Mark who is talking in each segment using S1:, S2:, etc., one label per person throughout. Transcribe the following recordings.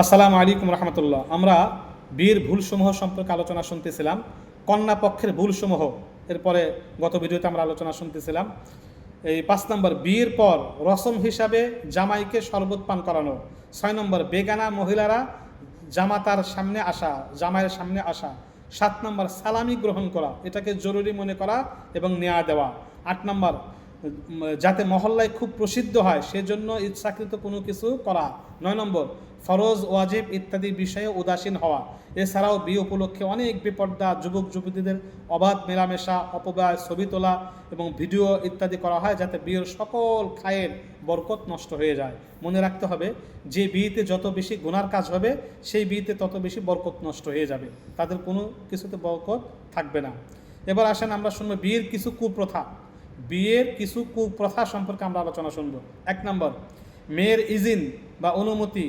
S1: আসসালামু আলাইকুম রহমতুল্লাহ। আমরা বিয়ের ভুলসমূহ সম্পর্কে আলোচনা শুনতেছিলাম, কন্যা পক্ষের ভুলসমূহ। এরপরে গত ভিডিওতে আমরা আলোচনা শুনতেছিলাম এই 5 নম্বর, বিয়ের পর রসম হিসাবে জামাইকে শরবত পান করানো। 6 নম্বর, বেগানা মহিলারা জামাতার সামনে আসা, জামাইয়ের সামনে আসা। 7 নম্বর, সালামি গ্রহণ করা, এটাকে জরুরি মনে করা এবং নেওয়া দেওয়া। 8 নম্বর, যাতে মহল্লায় খুব প্রসিদ্ধ হয় সেজন্য ইচ্ছাকৃত কোনো কিছু করা। 9 নম্বর, ফরজ ওয়াজিব ইত্যাদি বিষয়ে উদাসীন হওয়া। এছাড়াও বিয়ে উপলক্ষে অনেক বেপর্দা যুবক যুবতীদের অবাধ মেলামেশা, অপব্যয়, ছবি তোলা এবং ভিডিও ইত্যাদি করা হয়, যাতে বিয়ের সকল খায়ের বরকত নষ্ট হয়ে যায়। মনে রাখতে হবে, যে বিয়েতে যত বেশি গুনার কাজ হবে সেই বিয়েতে তত বেশি বরকত নষ্ট হয়ে যাবে, তাদের কোনো কিছুতে বরকত থাকবে না। এবার আসেন আমরা শুনবো বিয়ের কিছু কুপ্রথা। বিয়ের কিছু কুপ্রথা সম্পর্কে আমরা আলোচনা শুনব। 1 নম্বর, মেয়ের ইজিন বা অনুমতি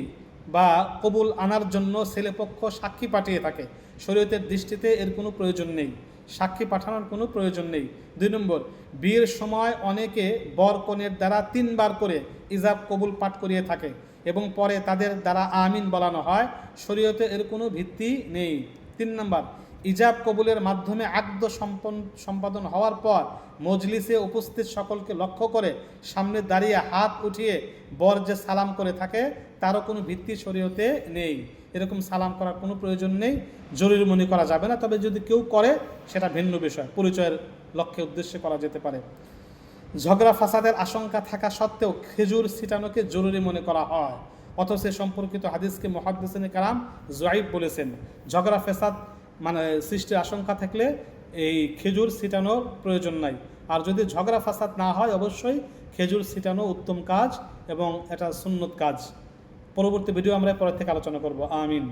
S1: বা কবুল আনার জন্য ছেলেপক্ষ সাক্ষী পাঠিয়ে থাকে। শরীয়তের দৃষ্টিতে এর কোনো প্রয়োজন নেই, সাক্ষী পাঠানোর কোনো প্রয়োজন নেই। 2 নম্বর, বিয়ের সময় অনেকে বর কনের দ্বারা 3 বার করে ইজাব কবুল পাঠ করিয়ে থাকে এবং পরে তাদের দ্বারা আমিন বলানো হয়। শরীয়তে এর কোনো ভিত্তি নেই। 3 নম্বর, ইজাব কবুলের মাধ্যমে আকদ সম্পাদন হওয়ার পর মজলিসে উপস্থিত সকলকে লক্ষ্য করে সামনে দাঁড়িয়ে হাত উঠিয়ে বর যে সালাম করে থাকে তারও কোনো ভিত্তি শরীয়তে নেই। এরকম সালাম করার কোনো প্রয়োজন নেই, জরুরি মনে করা যাবে না। তবে যদি কেউ করে সেটা ভিন্ন বিষয়, পরিচয়ের লক্ষ্যে উদ্দেশ্যে করা যেতে পারে। ঝগড়া ফাসাদের আশঙ্কা থাকা সত্ত্বেও খেজুর ছিটানোকে জরুরি মনে করা হয়, অথচ সম্পর্কিত হাদিসকে মুহাদ্দিসিনে কেরাম যঈফ বলেছেন। ঝগড়া ফেসাদ সৃষ্টির আশঙ্কা থাকলে এই খেজুর ছিটানোর প্রয়োজন নাই। আর যদি ঝগড়া ফাসাদ না হয় অবশ্যই খেজুর ছিটানো উত্তম কাজ এবং এটা সুন্নত কাজ। পরবর্তী ভিডিও আমরা পরের থেকে আলোচনা করব। আমিন।